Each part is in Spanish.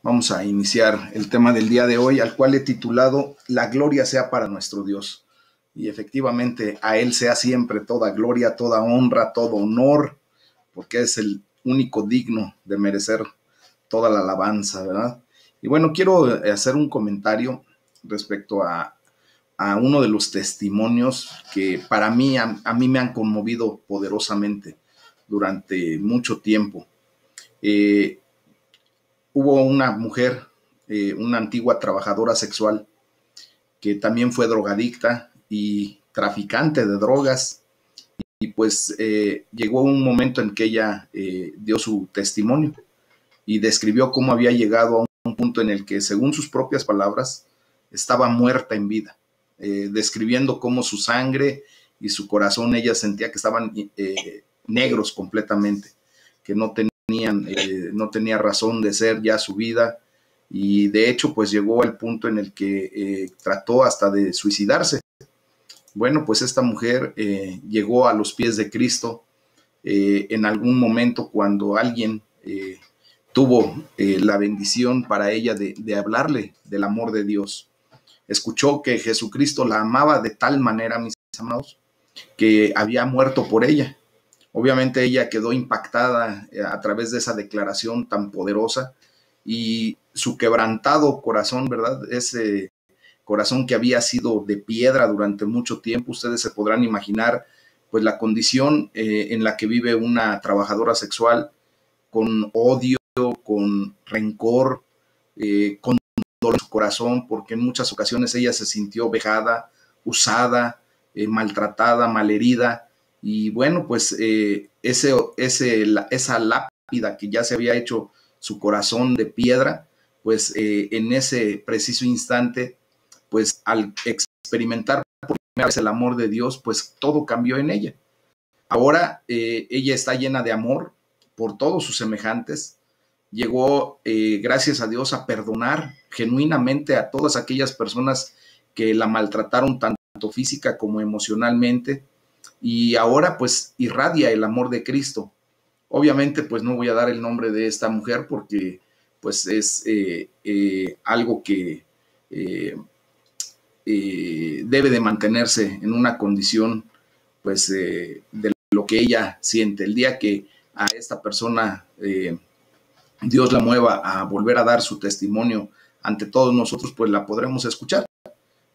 Vamos a iniciar el tema del día de hoy, al cual he titulado La gloria sea para nuestro Dios. Y efectivamente a Él sea siempre toda gloria, toda honra, todo honor, porque es el único digno de merecer toda la alabanza, ¿verdad? Y bueno, quiero hacer un comentario respecto a uno de los testimonios que para mí, a mí me han conmovido poderosamente durante mucho tiempo. Hubo una mujer, una antigua trabajadora sexual, que también fue drogadicta y traficante de drogas, y pues llegó un momento en que ella dio su testimonio y describió cómo había llegado a un punto en el que, según sus propias palabras, estaba muerta en vida, describiendo cómo su sangre y su corazón, ella sentía que estaban negros completamente, que no tenía razón de ser ya su vida, y de hecho pues llegó al punto en el que trató hasta de suicidarse. Bueno, pues esta mujer llegó a los pies de Cristo en algún momento cuando alguien tuvo la bendición para ella de hablarle del amor de Dios. Escuchó que Jesucristo la amaba de tal manera, mis amados, que había muerto por ella. Obviamente ella quedó impactada a través de esa declaración tan poderosa, y su quebrantado corazón, ¿verdad? Ese corazón que había sido de piedra durante mucho tiempo. Ustedes se podrán imaginar pues la condición en la que vive una trabajadora sexual, con odio, con rencor, con dolor en su corazón, porque en muchas ocasiones ella se sintió vejada, usada, maltratada, malherida. Y bueno, pues esa lápida que ya se había hecho su corazón de piedra, pues en ese preciso instante, pues al experimentar por primera vez el amor de Dios, pues todo cambió en ella. Ahora ella está llena de amor por todos sus semejantes. Llegó, gracias a Dios, a perdonar genuinamente a todas aquellas personas que la maltrataron tanto física como emocionalmente, y ahora pues irradia el amor de Cristo. Obviamente pues no voy a dar el nombre de esta mujer porque pues es algo que debe de mantenerse en una condición pues de lo que ella siente. El día que a esta persona Dios la mueva a volver a dar su testimonio ante todos nosotros, pues la podremos escuchar,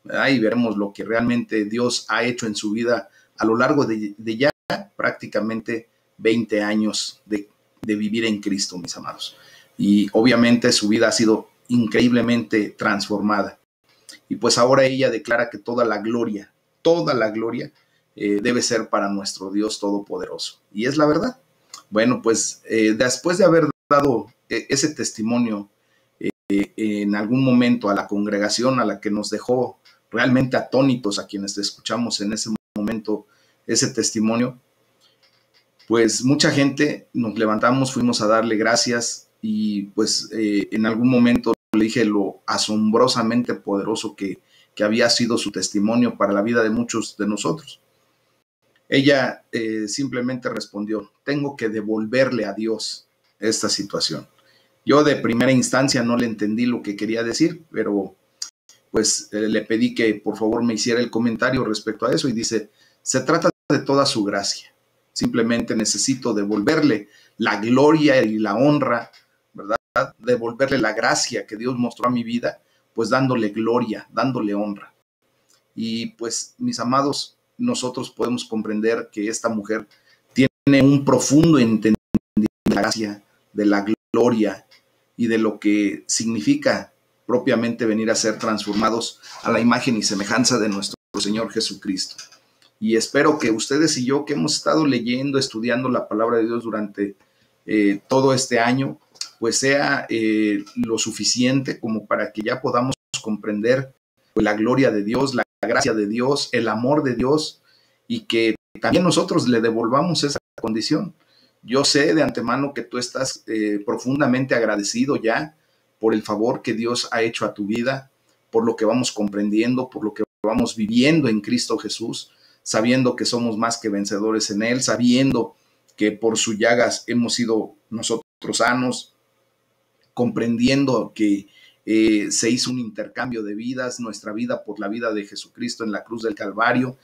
¿verdad? Y veremos lo que realmente Dios ha hecho en su vida a lo largo de ya prácticamente 20 años de vivir en Cristo, mis amados. Y obviamente su vida ha sido increíblemente transformada. Y pues ahora ella declara que toda la gloria debe ser para nuestro Dios Todopoderoso. Y es la verdad. Bueno, pues después de haber dado ese testimonio en algún momento a la congregación, a la que nos dejó realmente atónitos a quienes escuchamos en ese momento ese testimonio, pues mucha gente nos levantamos, fuimos a darle gracias, y pues en algún momento le dije lo asombrosamente poderoso que había sido su testimonio para la vida de muchos de nosotros. Ella simplemente respondió: tengo que devolverle a Dios esta situación. Yo de primera instancia no le entendí lo que quería decir, pero pues le pedí que por favor me hiciera el comentario respecto a eso, y dice: se trata de toda su gracia. Simplemente necesito devolverle la gloria y la honra, ¿verdad? Devolverle la gracia que Dios mostró a mi vida, pues dándole gloria, dándole honra. Y pues, mis amados, nosotros podemos comprender que esta mujer tiene un profundo entendimiento de la gracia, de la gloria y de lo que significa propiamente venir a ser transformados a la imagen y semejanza de nuestro Señor Jesucristo. Y espero que ustedes y yo, que hemos estado leyendo, estudiando la palabra de Dios durante todo este año, pues sea lo suficiente como para que ya podamos comprender pues, la gloria de Dios, la gracia de Dios, el amor de Dios, y que también nosotros le devolvamos esa condición. Yo sé de antemano que tú estás profundamente agradecido ya por el favor que Dios ha hecho a tu vida, por lo que vamos comprendiendo, por lo que vamos viviendo en Cristo Jesús, sabiendo que somos más que vencedores en Él, sabiendo que por sus llagas hemos sido nosotros sanos, comprendiendo que se hizo un intercambio de vidas, nuestra vida por la vida de Jesucristo en la cruz del Calvario.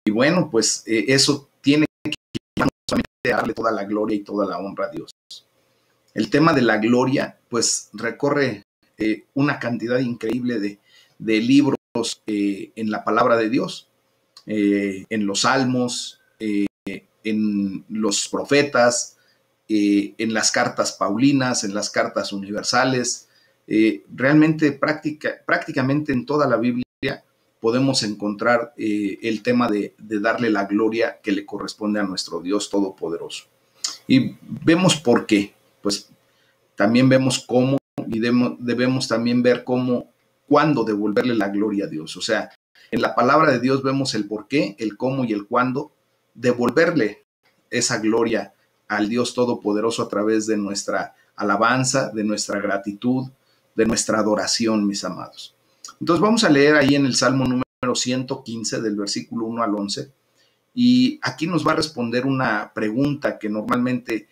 Y bueno, pues eso tiene que darle toda la gloria y toda la honra a Dios. El tema de la gloria, pues recorre una cantidad increíble de libros en la palabra de Dios, en los salmos, en los profetas, en las cartas paulinas, en las cartas universales. Realmente prácticamente en toda la Biblia podemos encontrar el tema de darle la gloria que le corresponde a nuestro Dios Todopoderoso. Y vemos por qué, pues también vemos cómo, y debemos también ver cómo, cuándo devolverle la gloria a Dios. O sea, en la palabra de Dios vemos el por qué, el cómo y el cuándo, devolverle esa gloria al Dios Todopoderoso a través de nuestra alabanza, de nuestra gratitud, de nuestra adoración, mis amados. Entonces vamos a leer ahí en el Salmo número 115, del versículo 1 al 11, y aquí nos va a responder una pregunta que normalmente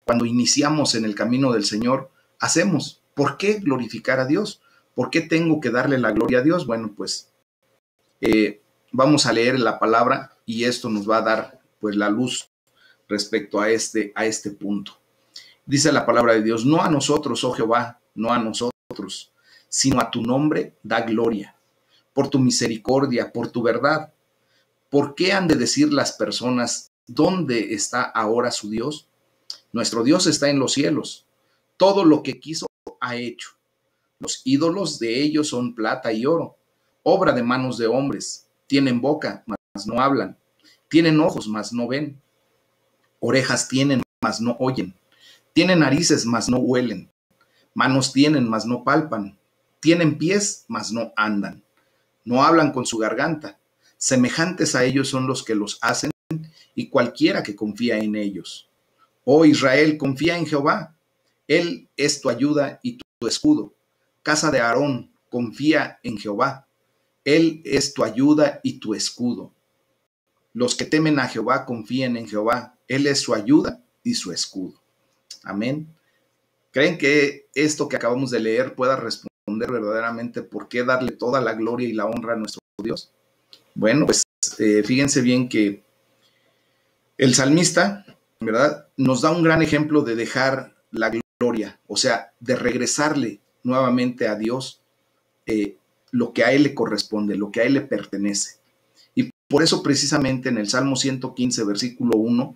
cuando iniciamos en el camino del Señor hacemos. ¿Por qué glorificar a Dios? ¿Por qué tengo que darle la gloria a Dios? Bueno, pues vamos a leer la palabra y esto nos va a dar pues la luz respecto a este punto. Dice la palabra de Dios: no a nosotros, oh Jehová, no a nosotros, sino a tu nombre da gloria, por tu misericordia, por tu verdad. ¿Por qué han de decir las personas, ¿dónde está ahora su Dios? Nuestro Dios está en los cielos. Todo lo que quiso ha hecho. Los ídolos de ellos son plata y oro, obra de manos de hombres. Tienen boca, mas no hablan. Tienen ojos, mas no ven. Orejas tienen, mas no oyen. Tienen narices, mas no huelen. Manos tienen, mas no palpan. Tienen pies, mas no andan. No hablan con su garganta. Semejantes a ellos son los que los hacen y cualquiera que confía en ellos. Oh Israel, confía en Jehová. Él es tu ayuda y tu escudo. Casa de Aarón, confía en Jehová. Él es tu ayuda y tu escudo. Los que temen a Jehová confíen en Jehová. Él es su ayuda y su escudo. Amén. ¿Creen que esto que acabamos de leer pueda responder verdaderamente por qué darle toda la gloria y la honra a nuestro Dios? Bueno, pues fíjense bien que el salmista, ¿verdad?, nos da un gran ejemplo de dejar la gloria, o sea, de regresarle nuevamente a Dios lo que a Él le corresponde, lo que a Él le pertenece. Y por eso precisamente en el Salmo 115, versículo 1,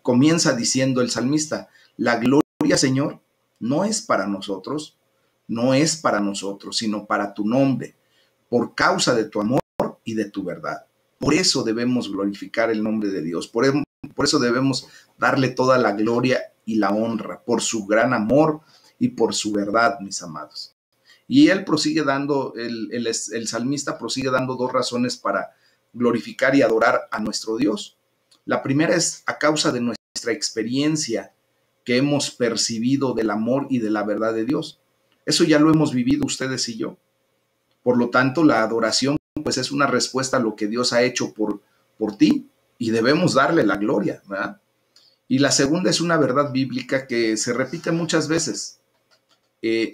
comienza diciendo el salmista: la gloria, Señor, no es para nosotros, no es para nosotros, sino para tu nombre, por causa de tu amor y de tu verdad. Por eso debemos glorificar el nombre de Dios, por eso debemos darle toda la gloria y la honra, por su gran amor y por su verdad, mis amados. Y él prosigue dando, el salmista prosigue dando dos razones para glorificar y adorar a nuestro Dios. La primera es a causa de nuestra experiencia que hemos percibido del amor y de la verdad de Dios. Eso ya lo hemos vivido ustedes y yo. Por lo tanto, la adoración pues es una respuesta a lo que Dios ha hecho por ti y debemos darle la gloria, ¿verdad? Y la segunda es una verdad bíblica que se repite muchas veces.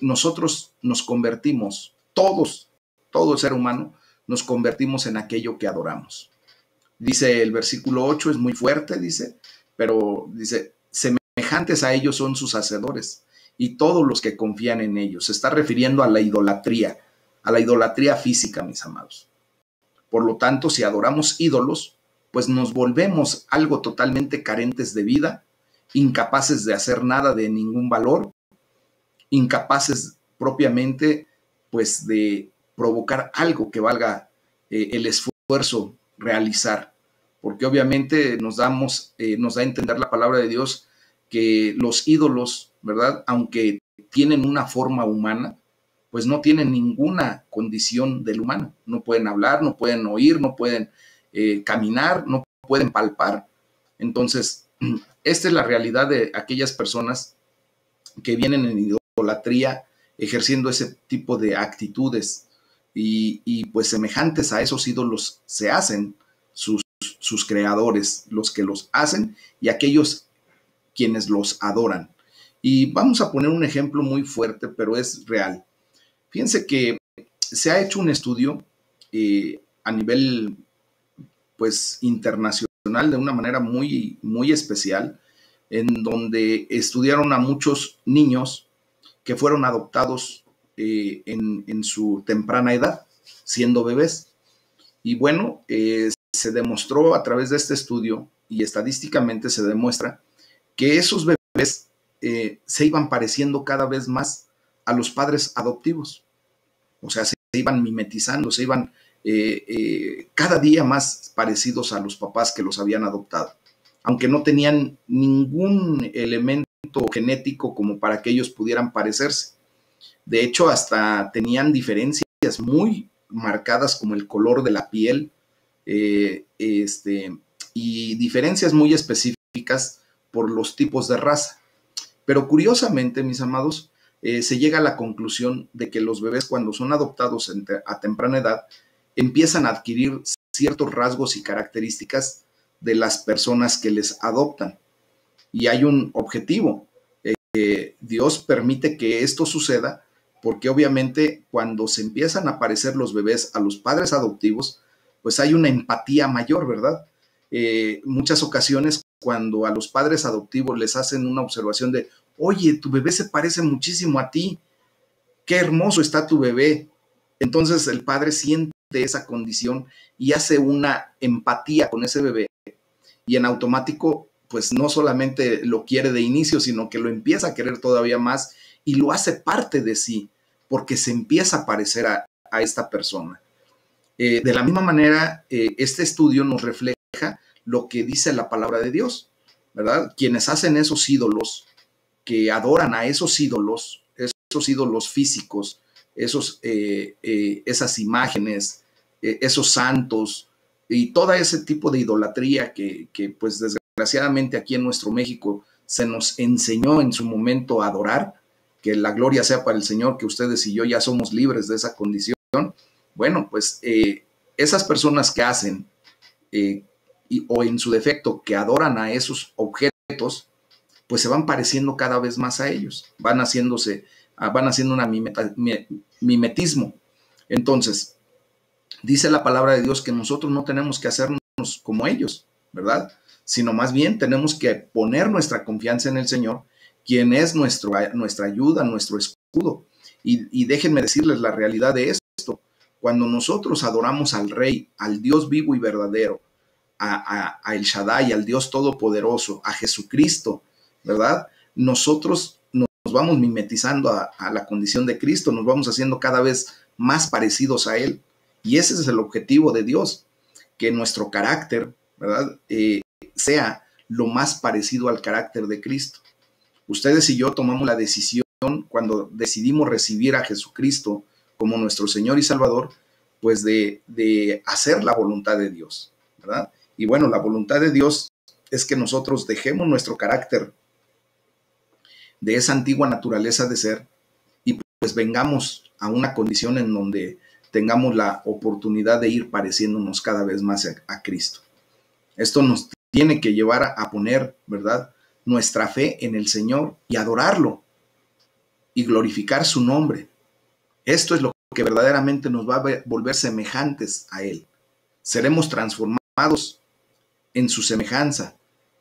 Nosotros nos convertimos, todo ser humano, nos convertimos en aquello que adoramos. Dice el versículo 8, es muy fuerte, pero dice, semejantes a ellos son sus hacedores y todos los que confían en ellos. Se está refiriendo a la idolatría física, mis amados. Por lo tanto, si adoramos ídolos, pues nos volvemos algo totalmente carentes de vida, incapaces de hacer nada de ningún valor, incapaces propiamente pues de provocar algo que valga el esfuerzo realizar, porque obviamente nos da a entender la palabra de Dios que los ídolos, ¿verdad?, aunque tienen una forma humana, pues no tienen ninguna condición del humano. No pueden hablar, no pueden oír, no pueden caminar, no pueden palpar. Entonces, esta es la realidad de aquellas personas que vienen en idolatría ejerciendo ese tipo de actitudes y pues semejantes a esos ídolos se hacen sus creadores, los que los hacen y aquellos quienes los adoran. Y vamos a poner un ejemplo muy fuerte, pero es real. Fíjense que se ha hecho un estudio a nivel pues internacional de una manera muy, muy especial, en donde estudiaron a muchos niños que fueron adoptados en su temprana edad, siendo bebés. Y bueno, se demostró a través de este estudio y estadísticamente se demuestra que esos bebés se iban pareciendo cada vez más a los padres adoptivos. O sea, se iban mimetizando, se iban cada día más parecidos a los papás que los habían adoptado, aunque no tenían ningún elemento genético como para que ellos pudieran parecerse. De hecho, hasta tenían diferencias muy marcadas como el color de la piel, y diferencias muy específicas por los tipos de raza. Pero curiosamente, mis amados, se llega a la conclusión de que los bebés cuando son adoptados a temprana edad empiezan a adquirir ciertos rasgos y características de las personas que les adoptan. Y hay un objetivo. Dios permite que esto suceda porque obviamente cuando se empiezan a parecer los bebés a los padres adoptivos, pues hay una empatía mayor, ¿verdad? Muchas ocasiones cuando a los padres adoptivos les hacen una observación de, oye, tu bebé se parece muchísimo a ti, qué hermoso está tu bebé. Entonces el padre siente esa condición y hace una empatía con ese bebé y en automático pues no solamente lo quiere de inicio, sino que lo empieza a querer todavía más y lo hace parte de sí, porque se empieza a parecer a esta persona. De la misma manera, este estudio nos refleja lo que dice la palabra de Dios, ¿verdad? Quienes hacen esos ídolos, que adoran a esos ídolos físicos, esas imágenes, esos santos y todo ese tipo de idolatría que pues desgraciadamente aquí en nuestro México se nos enseñó en su momento a adorar, que la gloria sea para el Señor, que ustedes y yo ya somos libres de esa condición. Bueno, pues esas personas que hacen o en su defecto que adoran a esos objetos, pues se van pareciendo cada vez más a ellos, van haciendo un mimetismo. Entonces, dice la palabra de Dios que nosotros no tenemos que hacernos como ellos, ¿verdad? Sino más bien tenemos que poner nuestra confianza en el Señor, quien es nuestra ayuda, nuestro escudo. Y déjenme decirles la realidad de esto. Cuando nosotros adoramos al Rey, al Dios vivo y verdadero, a El Shaddai, al Dios Todopoderoso, a Jesucristo, ¿verdad? Nosotros nos vamos mimetizando a la condición de Cristo, nos vamos haciendo cada vez más parecidos a Él. Y ese es el objetivo de Dios, que nuestro carácter, ¿verdad? Sea lo más parecido al carácter de Cristo. Ustedes y yo tomamos la decisión cuando decidimos recibir a Jesucristo como nuestro Señor y Salvador, pues de hacer la voluntad de Dios, ¿verdad? Y bueno, la voluntad de Dios es que nosotros dejemos nuestro carácter de esa antigua naturaleza de ser y pues vengamos a una condición en donde tengamos la oportunidad de ir pareciéndonos cada vez más a Cristo. Esto nos tiene que llevar a poner, ¿verdad?, nuestra fe en el Señor y adorarlo y glorificar su nombre. Esto es lo que verdaderamente nos va a volver semejantes a Él. Seremos transformados en su semejanza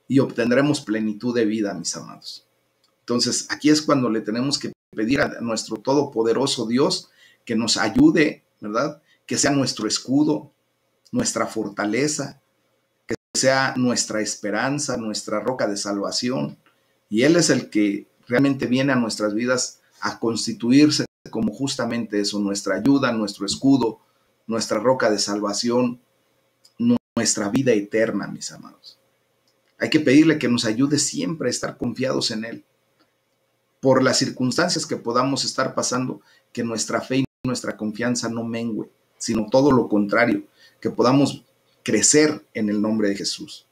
y obtendremos plenitud de vida, mis amados. Entonces, aquí es cuando le tenemos que pedir a nuestro todopoderoso Dios que nos ayude, ¿verdad? Que sea nuestro escudo, nuestra fortaleza, que sea nuestra esperanza, nuestra roca de salvación. Y Él es el que realmente viene a nuestras vidas a constituirse como justamente eso, nuestra ayuda, nuestro escudo, nuestra roca de salvación, nuestra vida eterna, mis amados. Hay que pedirle que nos ayude siempre a estar confiados en Él. Por las circunstancias que podamos estar pasando, que nuestra fe y nuestra confianza no mengüe, sino todo lo contrario, que podamos crecer en el nombre de Jesús,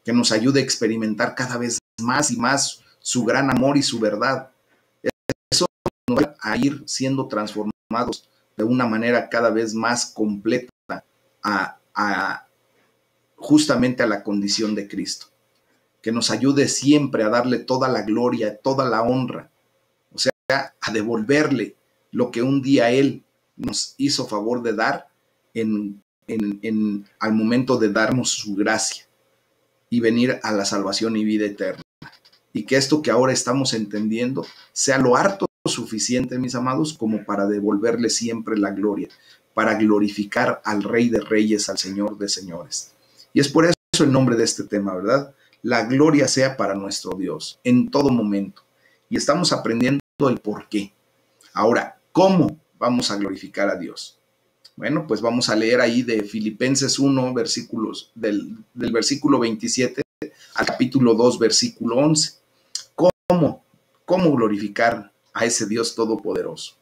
que nos ayude a experimentar cada vez más y más su gran amor y su verdad. Eso nos va a ir siendo transformados de una manera cada vez más completa justamente a la condición de Cristo. que nos ayude siempre a darle toda la gloria, toda la honra, o sea, a devolverle lo que un día Él nos hizo favor de dar al momento de darnos su gracia y venir a la salvación y vida eterna. Y que esto que ahora estamos entendiendo sea lo harto suficiente, mis amados, como para devolverle siempre la gloria, para glorificar al Rey de Reyes, al Señor de Señores. Y es por eso el nombre de este tema, ¿verdad? La gloria sea para nuestro Dios en todo momento. Y estamos aprendiendo el por qué. Ahora, ¿cómo vamos a glorificar a Dios? Bueno, pues vamos a leer ahí de Filipenses 1, versículos del versículo 27 al capítulo 2, versículo 11. ¿Cómo glorificar a ese Dios todopoderoso?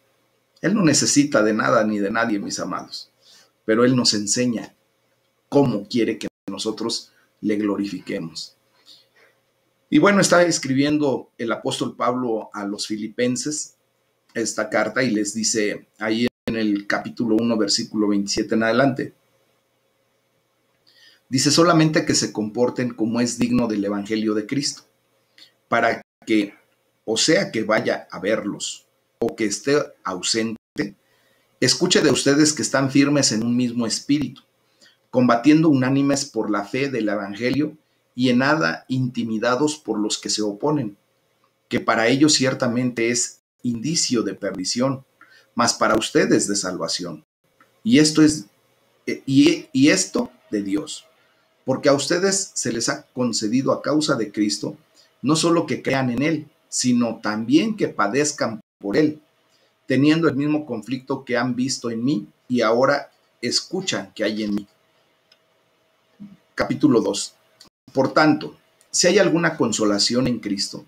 Él no necesita de nada ni de nadie, mis amados, pero Él nos enseña cómo quiere que nosotros le glorifiquemos. Y bueno, está escribiendo el apóstol Pablo a los filipenses esta carta y les dice ahí en el capítulo 1, versículo 27 en adelante. Dice: solamente que se comporten como es digno del evangelio de Cristo, para que, o sea que vaya a verlos o que esté ausente, escuche de ustedes que están firmes en un mismo espíritu, combatiendo unánimes por la fe del evangelio y en nada intimidados por los que se oponen, que para ellos ciertamente es indicio de perdición, mas para ustedes de salvación. Y esto de Dios, porque a ustedes se les ha concedido a causa de Cristo, no solo que crean en Él, sino también que padezcan por Él, teniendo el mismo conflicto que han visto en mí y ahora escuchan que hay en mí. Capítulo 2. Por tanto, si hay alguna consolación en Cristo,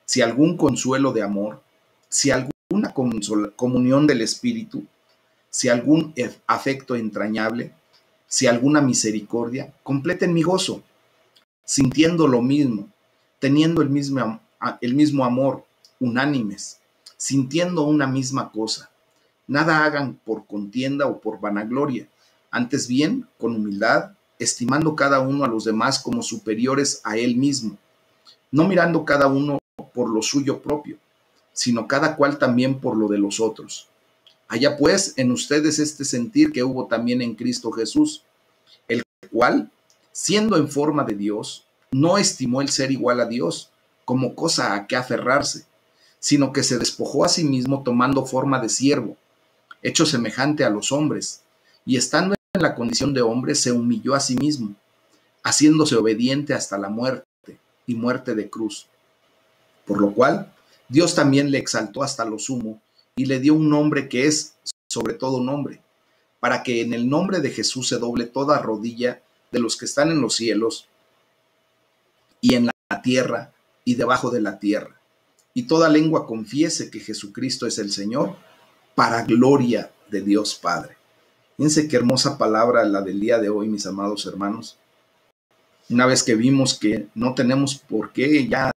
si algún consuelo de amor, si alguna comunión del Espíritu, si algún afecto entrañable, si alguna misericordia, completen mi gozo, sintiendo lo mismo, teniendo el mismo amor, unánimes, sintiendo una misma cosa. Nada hagan por contienda o por vanagloria, antes bien, con humildad, estimando cada uno a los demás como superiores a él mismo, no mirando cada uno por lo suyo propio, sino cada cual también por lo de los otros. Haya pues en ustedes este sentir que hubo también en Cristo Jesús, el cual, siendo en forma de Dios, no estimó el ser igual a Dios como cosa a que aferrarse, sino que se despojó a sí mismo tomando forma de siervo, hecho semejante a los hombres, y estando en la condición de hombre, se humilló a sí mismo, haciéndose obediente hasta la muerte y muerte de cruz. Por lo cual, Dios también le exaltó hasta lo sumo y le dio un nombre que es sobre todo nombre, para que en el nombre de Jesús se doble toda rodilla de los que están en los cielos y en la tierra y debajo de la tierra, y toda lengua confiese que Jesucristo es el Señor, para gloria de Dios Padre. Fíjense qué hermosa palabra la del día de hoy, mis amados hermanos. Una vez que vimos que no tenemos por qué ya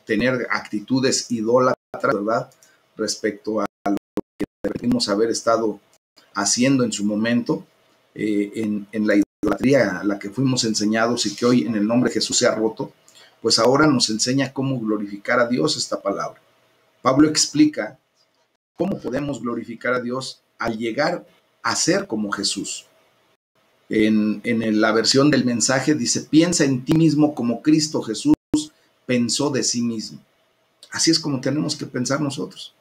tener actitudes idólatras, ¿verdad?, respecto a lo que debemos haber estado haciendo en su momento, en la idolatría a la que fuimos enseñados y que hoy en el nombre de Jesús se ha roto, pues ahora nos enseña cómo glorificar a Dios esta palabra. Pablo explica cómo podemos glorificar a Dios al llegar a ser como Jesús. En la versión del mensaje dice: piensa en ti mismo como Cristo Jesús pensó de sí mismo. Así es como tenemos que pensar nosotros.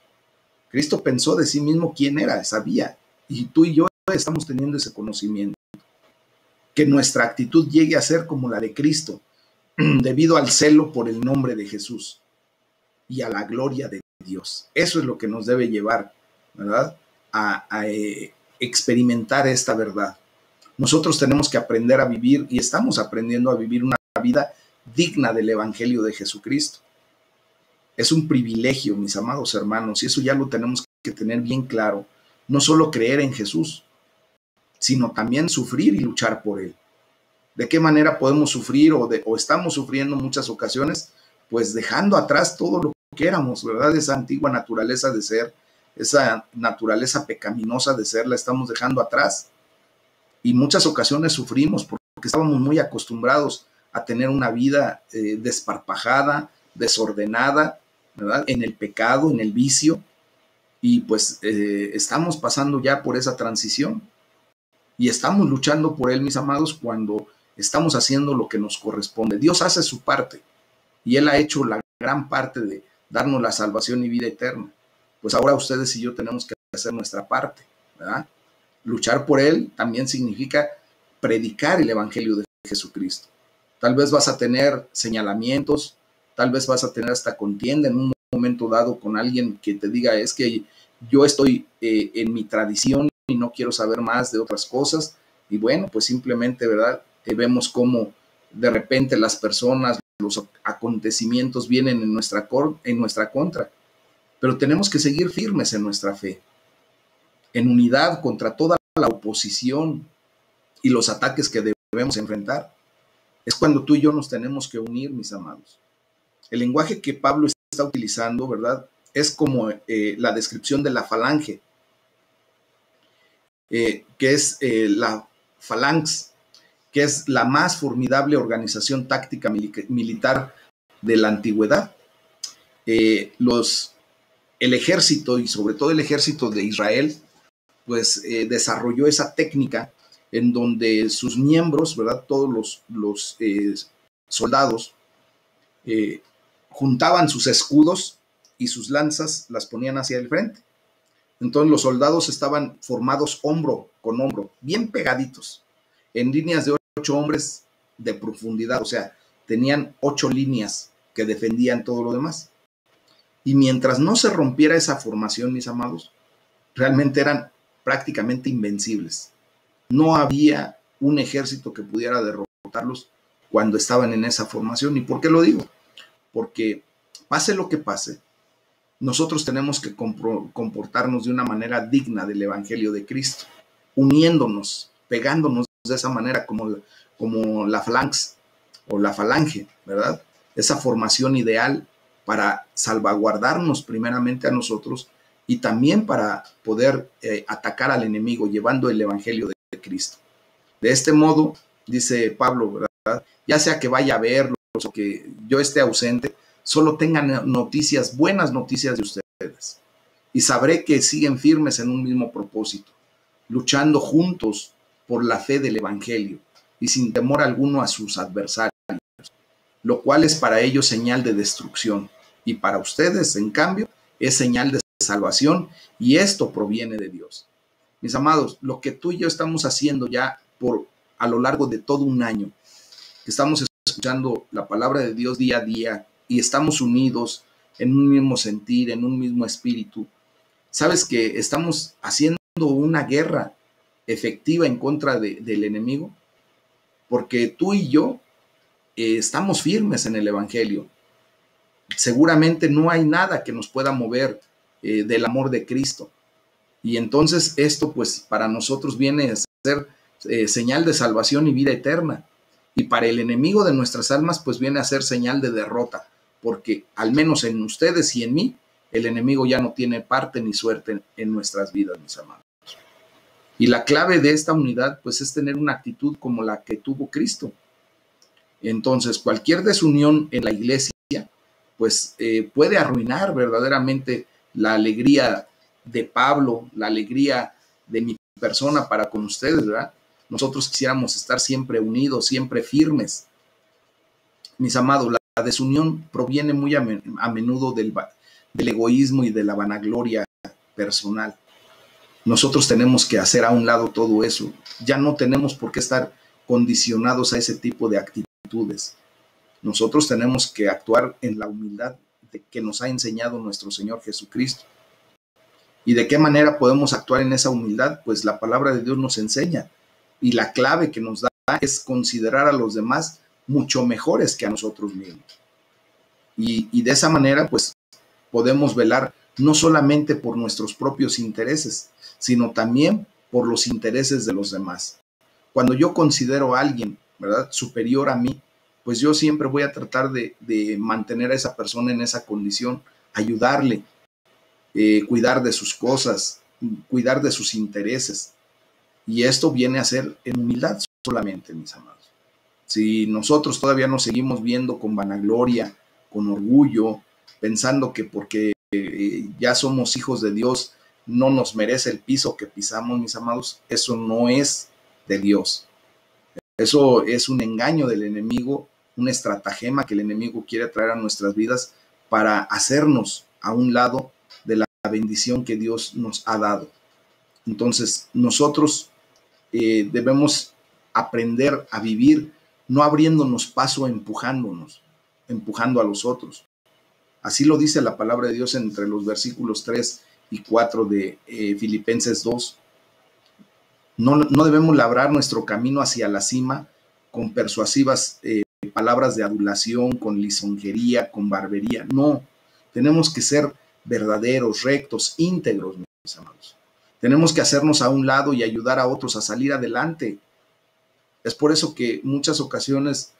Cristo pensó de sí mismo quién era, sabía, y tú y yo estamos teniendo ese conocimiento. Que nuestra actitud llegue a ser como la de Cristo, debido al celo por el nombre de Jesús y a la gloria de Dios. Eso es lo que nos debe llevar, ¿verdad?, a experimentar esta verdad. Nosotros tenemos que aprender a vivir, y estamos aprendiendo a vivir una vida digna del Evangelio de Jesucristo. Es un privilegio, mis amados hermanos, y eso ya lo tenemos que tener bien claro. No solo creer en Jesús, sino también sufrir y luchar por Él. ¿De qué manera podemos sufrir o estamos sufriendo en muchas ocasiones? Pues dejando atrás todo lo que éramos, ¿verdad? Esa antigua naturaleza de ser, esa naturaleza pecaminosa de ser, la estamos dejando atrás. Y muchas ocasiones sufrimos porque estábamos muy acostumbrados a tener una vida desparpajada, desordenada, ¿verdad? En el pecado, en el vicio, y pues estamos pasando ya por esa transición y estamos luchando por él, mis amados, cuando estamos haciendo lo que nos corresponde. Dios hace su parte y él ha hecho la gran parte de darnos la salvación y vida eterna. Pues ahora ustedes y yo tenemos que hacer nuestra parte, ¿verdad? Luchar por él también significa predicar el evangelio de Jesucristo. Tal vez vas a tener señalamientos, tal vez vas a tener hasta contienda en un momento dado con alguien que te diga, es que yo estoy en mi tradición y no quiero saber más de otras cosas. Y bueno, pues simplemente, ¿verdad? Vemos cómo de repente las personas, los acontecimientos vienen en nuestra contra, pero tenemos que seguir firmes en nuestra fe, en unidad contra toda la oposición y los ataques que debemos enfrentar. Es cuando tú y yo nos tenemos que unir, mis amados. El lenguaje que Pablo está utilizando, ¿verdad? Es como la descripción de la falange, que es la phalanx, que es la más formidable organización táctica militar de la antigüedad. El ejército, y sobre todo el ejército de Israel, pues desarrolló esa técnica en donde sus miembros, ¿verdad? Todos los soldados juntaban sus escudos y sus lanzas las ponían hacia el frente. Entonces los soldados estaban formados hombro con hombro, bien pegaditos, en líneas de 8 hombres de profundidad, o sea, tenían 8 líneas que defendían todo lo demás. Y mientras no se rompiera esa formación, mis amados, realmente eran prácticamente invencibles. No había un ejército que pudiera derrotarlos cuando estaban en esa formación. ¿Y por qué lo digo? Porque pase lo que pase, nosotros tenemos que comportarnos de una manera digna del Evangelio de Cristo, uniéndonos, pegándonos de esa manera como la phalanx o la falange, ¿verdad? Esa formación ideal para salvaguardarnos primeramente a nosotros y también para poder atacar al enemigo llevando el Evangelio de Cristo. De este modo, dice Pablo, ¿verdad? Ya sea que vaya a verlos o que yo esté ausente, solo tengan noticias, buenas noticias de ustedes. Y sabré que siguen firmes en un mismo propósito, luchando juntos por la fe del Evangelio y sin temor alguno a sus adversarios, lo cual es para ellos señal de destrucción. Y para ustedes, en cambio, es señal de salvación, y esto proviene de Dios. Mis amados, lo que tú y yo estamos haciendo ya a lo largo de todo un año, que estamos escuchando la palabra de Dios día a día y estamos unidos en un mismo sentir, en un mismo espíritu, sabes que estamos haciendo una guerra efectiva en contra del enemigo, porque tú y yo estamos firmes en el Evangelio. Seguramente no hay nada que nos pueda mover del amor de Cristo. Y entonces esto pues para nosotros viene a ser señal de salvación y vida eterna. Y para el enemigo de nuestras almas pues viene a ser señal de derrota, porque al menos en ustedes y en mí, el enemigo ya no tiene parte ni suerte en nuestras vidas, mis amados. Y la clave de esta unidad pues es tener una actitud como la que tuvo Cristo. Entonces cualquier desunión en la iglesia pues puede arruinar verdaderamente la alegría de Pablo, la alegría de mi persona para con ustedes, ¿verdad? Nosotros quisiéramos estar siempre unidos, siempre firmes. Mis amados, la desunión proviene muy a menudo del egoísmo y de la vanagloria personal. Nosotros tenemos que hacer a un lado todo eso. Ya no tenemos por qué estar condicionados a ese tipo de actitudes. Nosotros tenemos que actuar en la humildad que nos ha enseñado nuestro Señor Jesucristo. ¿Y de qué manera podemos actuar en esa humildad? Pues la palabra de Dios nos enseña. Y la clave que nos da es considerar a los demás mucho mejores que a nosotros mismos. Y de esa manera, pues, podemos velar no solamente por nuestros propios intereses, sino también por los intereses de los demás. Cuando yo considero a alguien, ¿verdad?, superior a mí, pues yo siempre voy a tratar de mantener a esa persona en esa condición, ayudarle, cuidar de sus cosas, cuidar de sus intereses. Y esto viene a ser en humildad solamente, mis amados. Si nosotros todavía nos seguimos viendo con vanagloria, con orgullo, pensando que porque ya somos hijos de Dios, no nos merece el piso que pisamos, mis amados, eso no es de Dios. Eso es un engaño del enemigo, un estratagema que el enemigo quiere traer a nuestras vidas para hacernos a un lado de la bendición que Dios nos ha dado. Entonces, nosotros debemos aprender a vivir no abriéndonos paso, empujando a los otros. Así lo dice la palabra de Dios entre los versículos 3 y 4 de Filipenses 2. No debemos labrar nuestro camino hacia la cima con persuasivas palabras de adulación, con lisonjería, con barbería. No, tenemos que ser verdaderos, rectos, íntegros, mis amados. Tenemos que hacernos a un lado y ayudar a otros a salir adelante. Es por eso que muchas ocasiones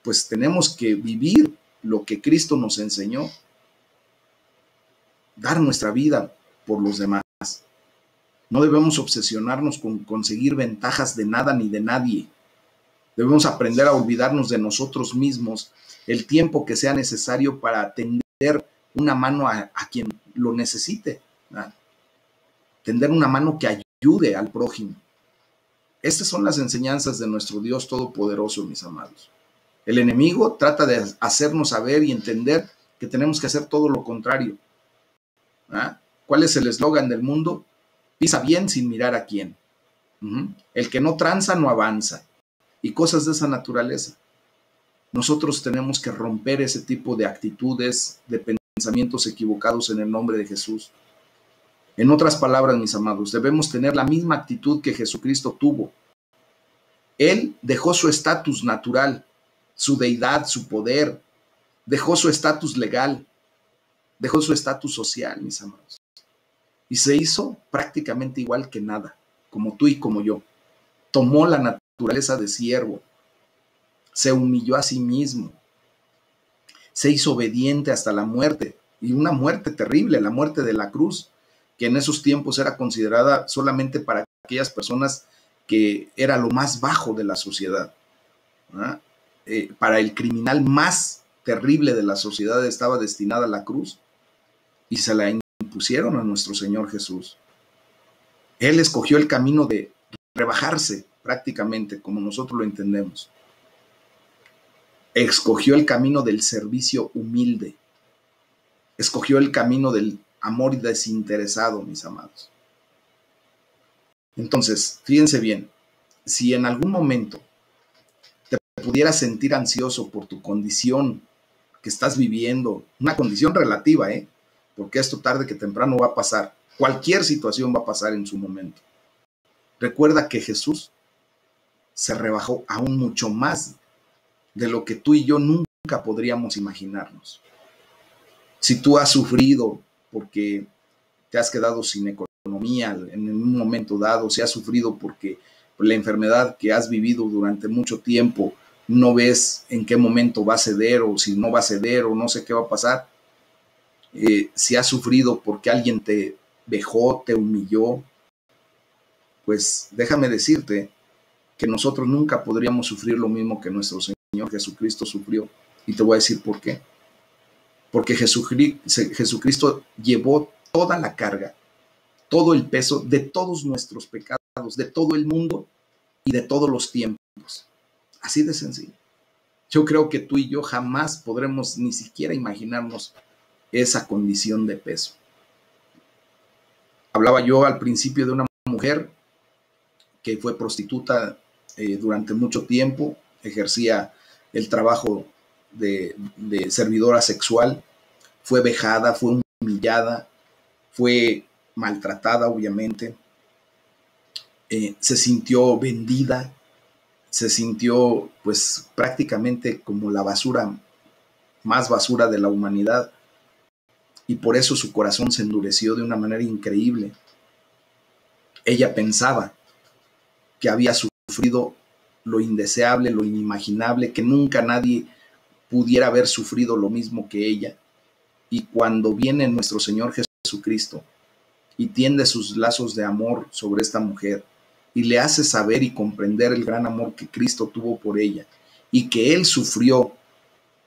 pues tenemos que vivir lo que Cristo nos enseñó, dar nuestra vida por los demás. No debemos obsesionarnos con conseguir ventajas de nada ni de nadie. Debemos aprender a olvidarnos de nosotros mismos el tiempo que sea necesario para tender una mano a quien lo necesite, ¿verdad? Tender una mano que ayude al prójimo. Estas son las enseñanzas de nuestro Dios Todopoderoso, mis amados. El enemigo trata de hacernos saber y entender que tenemos que hacer todo lo contrario. ¿Ah? ¿Cuál es el eslogan del mundo? Pisa bien sin mirar a quién. El que no tranza no avanza. Y cosas de esa naturaleza. Nosotros tenemos que romper ese tipo de actitudes, de pensamientos equivocados en el nombre de Jesús. En otras palabras, mis amados, debemos tener la misma actitud que Jesucristo tuvo. Él dejó su estatus natural, su deidad, su poder, dejó su estatus legal, dejó su estatus social, mis amados. Y se hizo prácticamente igual que nada, como tú y como yo. Tomó la naturaleza de siervo, se humilló a sí mismo, se hizo obediente hasta la muerte, y una muerte terrible, la muerte de la cruz, que en esos tiempos era considerada solamente para aquellas personas que era lo más bajo de la sociedad. Para el criminal más terrible de la sociedad estaba destinada la cruz, y se la impusieron a nuestro Señor Jesús. Él escogió el camino de rebajarse prácticamente, como nosotros lo entendemos. Escogió el camino del servicio humilde. Escogió el camino del amor desinteresado, mis amados. Entonces, fíjense bien, si en algún momento te pudieras sentir ansioso por tu condición que estás viviendo, una condición relativa, porque esto tarde que temprano va a pasar. Cualquier situación va a pasar en su momento. Recuerda que Jesús se rebajó aún mucho más de lo que tú y yo nunca podríamos imaginarnos. Si tú has sufrido porque te has quedado sin economía en un momento dado, si has sufrido porque la enfermedad que has vivido durante mucho tiempo no ves en qué momento va a ceder o si no va a ceder o no sé qué va a pasar, si has sufrido porque alguien te vejó, te humilló, pues déjame decirte que nosotros nunca podríamos sufrir lo mismo que nuestro Señor Jesucristo sufrió. Y te voy a decir por qué. Porque Jesucristo llevó toda la carga, todo el peso de todos nuestros pecados, de todo el mundo y de todos los tiempos. Así de sencillo. Yo creo que tú y yo jamás podremos ni siquiera imaginarnos esa condición de peso. Hablaba yo al principio de una mujer que fue prostituta durante mucho tiempo, ejercía el trabajo de servidora sexual, fue vejada, fue humillada, fue maltratada, obviamente, se sintió vendida, se sintió pues prácticamente como la basura, más basura de la humanidad, y por eso su corazón se endureció de una manera increíble. Ella pensaba que había sufrido lo indeseable, lo inimaginable, que nunca nadie pudiera haber sufrido lo mismo que ella. Y cuando viene nuestro Señor Jesucristo y tiende sus lazos de amor sobre esta mujer y le hace saber y comprender el gran amor que Cristo tuvo por ella y que Él sufrió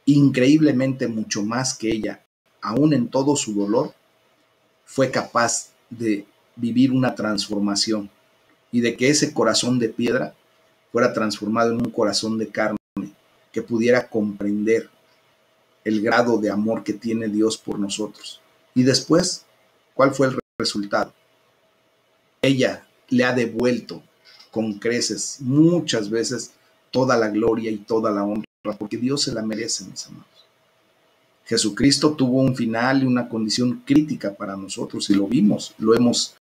increíblemente mucho más que ella, aún en todo su dolor, fue capaz de vivir una transformación y de que ese corazón de piedra fuera transformado en un corazón de carne, que pudiera comprender el grado de amor que tiene Dios por nosotros. Y después, ¿cuál fue el resultado? Ella le ha devuelto con creces muchas veces toda la gloria y toda la honra, porque Dios se la merece, mis amados. Jesucristo tuvo un final y una condición crítica para nosotros y lo vimos, lo hemos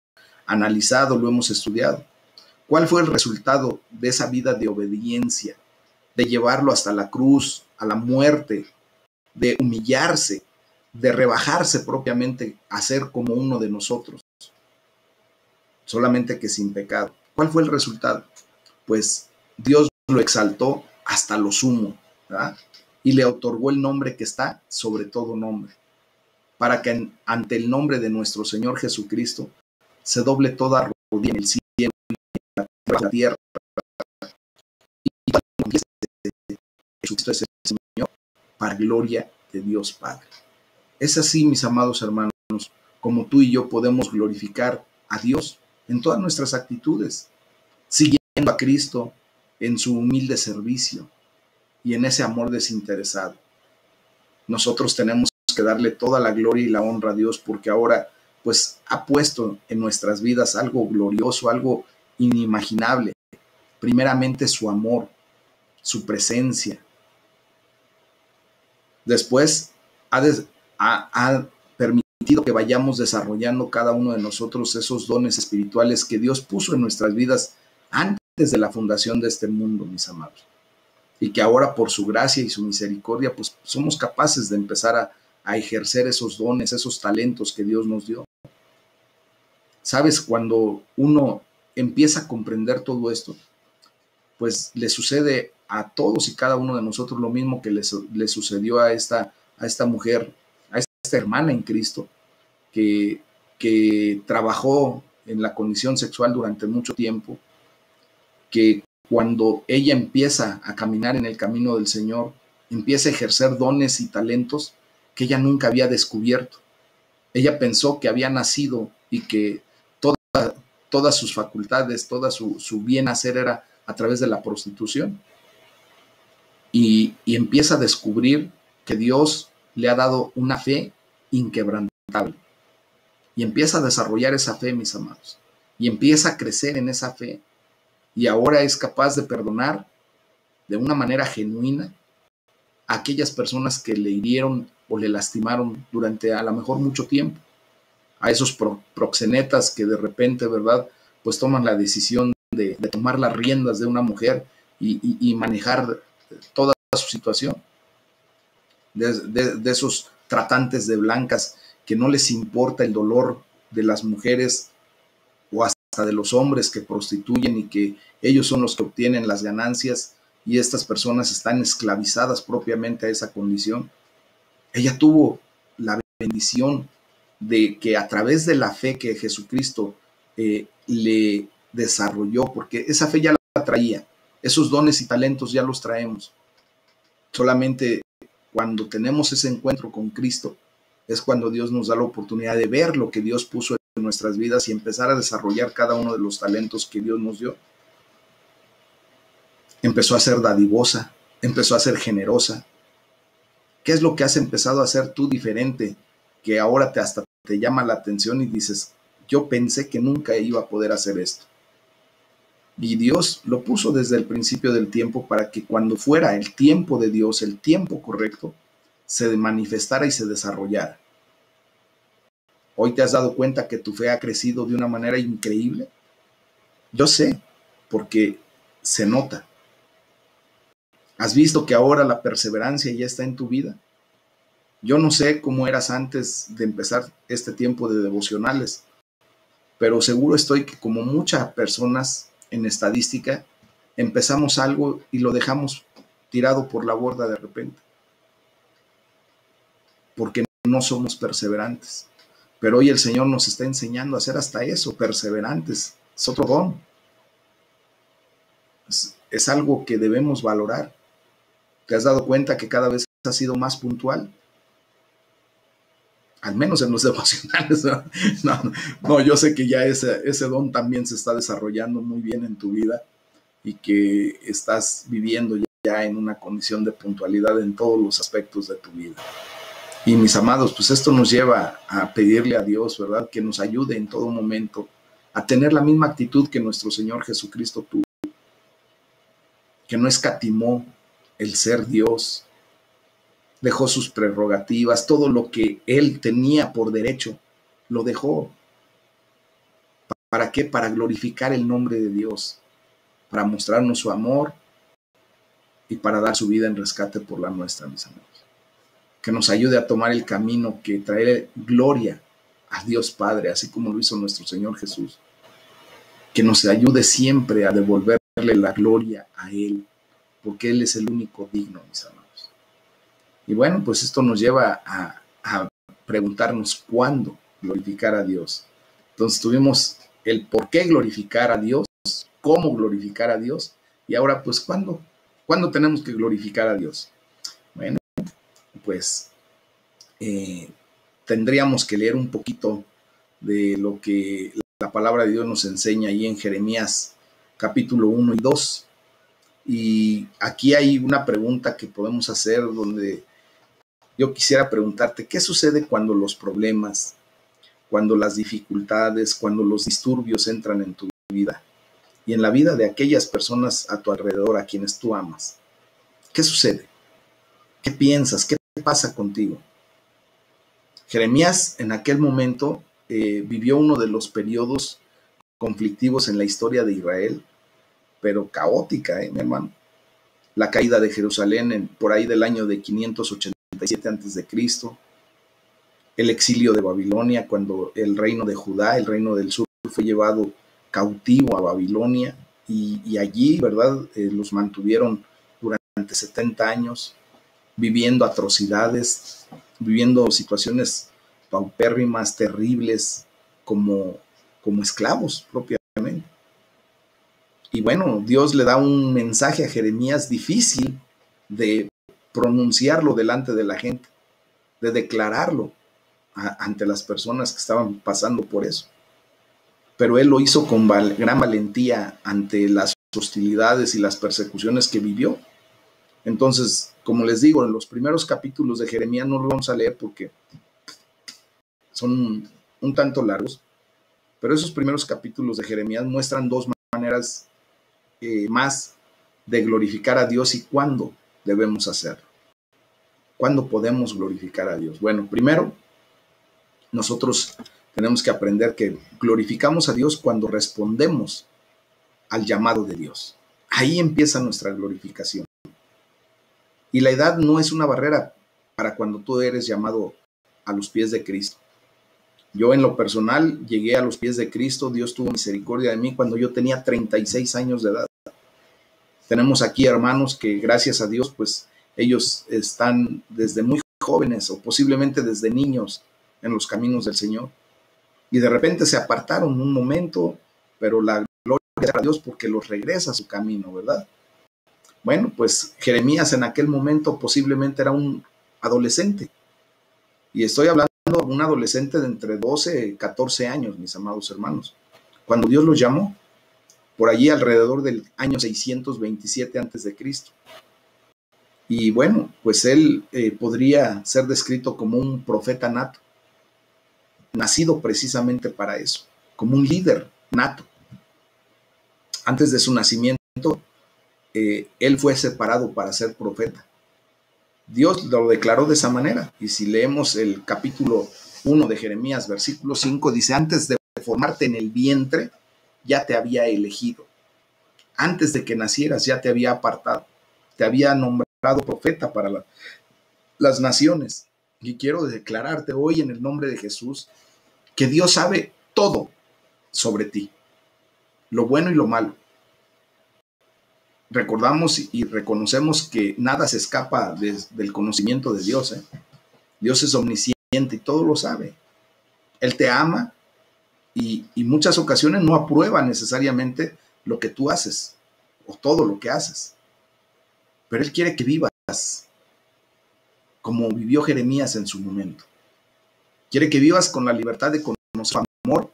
analizado, lo hemos estudiado. ¿Cuál fue el resultado de esa vida de obediencia, de llevarlo hasta la cruz, a la muerte, de humillarse, de rebajarse propiamente a ser como uno de nosotros, solamente que sin pecado? ¿Cuál fue el resultado? Pues Dios lo exaltó hasta lo sumo, ¿verdad? Y le otorgó el nombre que está sobre todo nombre, para que ante el nombre de nuestro Señor Jesucristo se doble toda rodilla en el cielo, en la tierra, y Jesucristo es el Señor, para gloria de Dios Padre. Es así, mis amados hermanos, como tú y yo podemos glorificar a Dios en todas nuestras actitudes, siguiendo a Cristo en su humilde servicio y en ese amor desinteresado. Nosotros tenemos que darle toda la gloria y la honra a Dios, porque ahora pues ha puesto en nuestras vidas algo glorioso, algo inimaginable. Primeramente su amor, su presencia. Después ha permitido que vayamos desarrollando cada uno de nosotros esos dones espirituales que Dios puso en nuestras vidas antes de la fundación de este mundo, mis amados. Y que ahora por su gracia y su misericordia, pues somos capaces de empezar a ejercer esos dones, esos talentos que Dios nos dio. Sabes, cuando uno empieza a comprender todo esto, pues le sucede a todos y cada uno de nosotros lo mismo que le sucedió a esta mujer, a esta hermana en Cristo, que trabajó en la condición sexual durante mucho tiempo, que cuando ella empieza a caminar en el camino del Señor, empieza a ejercer dones y talentos que ella nunca había descubierto. Ella pensó que había nacido y que todas sus facultades, toda su bien hacer era a través de la prostitución. Y empieza a descubrir que Dios le ha dado una fe inquebrantable. Y empieza a desarrollar esa fe, mis amados. Y empieza a crecer en esa fe. Y ahora es capaz de perdonar de una manera genuina a aquellas personas que le hirieron o le lastimaron durante a lo mejor mucho tiempo. A esos proxenetas que de repente, ¿verdad?, pues toman la decisión de tomar las riendas de una mujer y manejar toda su situación. De esos tratantes de blancas que no les importa el dolor de las mujeres o hasta de los hombres que prostituyen y que ellos son los que obtienen las ganancias y estas personas están esclavizadas propiamente a esa condición. Ella tuvo la bendición de que a través de la fe que Jesucristo le desarrolló, porque esa fe ya la traía, esos dones y talentos ya los traemos. Solamente cuando tenemos ese encuentro con Cristo es cuando Dios nos da la oportunidad de ver lo que Dios puso en nuestras vidas y empezar a desarrollar cada uno de los talentos que Dios nos dio. Empezó a ser dadivosa, empezó a ser generosa. ¿Qué es lo que has empezado a hacer tú diferente que ahora hasta te llama la atención y dices, yo pensé que nunca iba a poder hacer esto? Y Dios lo puso desde el principio del tiempo para que cuando fuera el tiempo de Dios, el tiempo correcto, se manifestara y se desarrollara. Hoy te has dado cuenta que tu fe ha crecido de una manera increíble. Yo sé, porque se nota. ¿Has visto que ahora la perseverancia ya está en tu vida? Yo no sé cómo eras antes de empezar este tiempo de devocionales, pero seguro estoy que como muchas personas en estadística, empezamos algo y lo dejamos tirado por la borda de repente, porque no somos perseverantes. Pero hoy el Señor nos está enseñando a ser hasta eso, perseverantes. Es otro don. es algo que debemos valorar. ¿Te has dado cuenta que cada vez has sido más puntual? Al menos en los devocionales. No, yo sé que ya ese don también se está desarrollando muy bien en tu vida y que estás viviendo ya en una condición de puntualidad en todos los aspectos de tu vida. Y mis amados, pues esto nos lleva a pedirle a Dios, ¿verdad?, que nos ayude en todo momento a tener la misma actitud que nuestro Señor Jesucristo tuvo, que no escatimó el ser Dios, dejó sus prerrogativas, todo lo que Él tenía por derecho, lo dejó. ¿Para qué? Para glorificar el nombre de Dios, para mostrarnos su amor y para dar su vida en rescate por la nuestra, mis amigos. Que nos ayude a tomar el camino que trae gloria a Dios Padre, así como lo hizo nuestro Señor Jesús. Que nos ayude siempre a devolverle la gloria a Él, porque Él es el único digno, mis amados. Y bueno, pues esto nos lleva a preguntarnos cuándo glorificar a Dios. Entonces tuvimos el por qué glorificar a Dios, cómo glorificar a Dios, y ahora pues cuándo tenemos que glorificar a Dios. Bueno, pues tendríamos que leer un poquito de lo que la palabra de Dios nos enseña ahí en Jeremías capítulo 1 y 2. Y aquí hay una pregunta que podemos hacer donde yo quisiera preguntarte, ¿qué sucede cuando los problemas, cuando las dificultades, cuando los disturbios entran en tu vida y en la vida de aquellas personas a tu alrededor, a quienes tú amas? ¿Qué sucede? ¿Qué piensas? ¿Qué pasa contigo? Jeremías en aquel momento vivió uno de los periodos conflictivos en la historia de Israel, pero caótica, mi hermano. La caída de Jerusalén por ahí del año de 587 a.C., el exilio de Babilonia, cuando el reino de Judá, el reino del sur, fue llevado cautivo a Babilonia y allí, ¿verdad?, los mantuvieron durante 70 años, viviendo atrocidades, viviendo situaciones paupérrimas, terribles, como esclavos propiamente. Y bueno, Dios le da un mensaje a Jeremías difícil de pronunciarlo delante de la gente, de declararlo ante las personas que estaban pasando por eso. Pero él lo hizo con gran valentía ante las hostilidades y las persecuciones que vivió. Entonces, como les digo, en los primeros capítulos de Jeremías no lo vamos a leer porque son un tanto largos, pero esos primeros capítulos de Jeremías muestran dos maneras más de glorificar a Dios y cuándo debemos hacerlo. ¿Cuándo podemos glorificar a Dios? Bueno, primero, nosotros tenemos que aprender que glorificamos a Dios cuando respondemos al llamado de Dios. Ahí empieza nuestra glorificación. Y la edad no es una barrera para cuando tú eres llamado a los pies de Cristo. Yo en lo personal llegué a los pies de Cristo. Dios tuvo misericordia de mí cuando yo tenía 36 años de edad. Tenemos aquí hermanos que gracias a Dios, pues ellos están desde muy jóvenes o posiblemente desde niños en los caminos del Señor. Y de repente se apartaron un momento, pero la gloria es a Dios porque los regresa a su camino, ¿verdad? Bueno, pues Jeremías en aquel momento posiblemente era un adolescente. Y estoy hablando de un adolescente de entre 12 y 14 años, mis amados hermanos. Cuando Dios los llamó, por allí alrededor del año 627 a.C. Y bueno, pues él podría ser descrito como un profeta nato, nacido precisamente para eso, como un líder nato. Antes de su nacimiento, él fue separado para ser profeta. Dios lo declaró de esa manera. Y si leemos el capítulo 1 de Jeremías, versículo 5, dice: antes de formarte en el vientre, ya te había elegido. Antes de que nacieras, ya te había apartado. Te había nombrado profeta para las naciones. Y quiero declararte hoy en el nombre de Jesús que Dios sabe todo sobre ti, lo bueno y lo malo. Recordamos y reconocemos que nada se escapa del conocimiento de Dios. Dios es omnisciente y todo lo sabe. Él te ama y muchas ocasiones no aprueba necesariamente lo que tú haces. o todo lo que haces. Pero Él quiere que vivas como vivió Jeremías en su momento. Quiere que vivas con la libertad de conocer su amor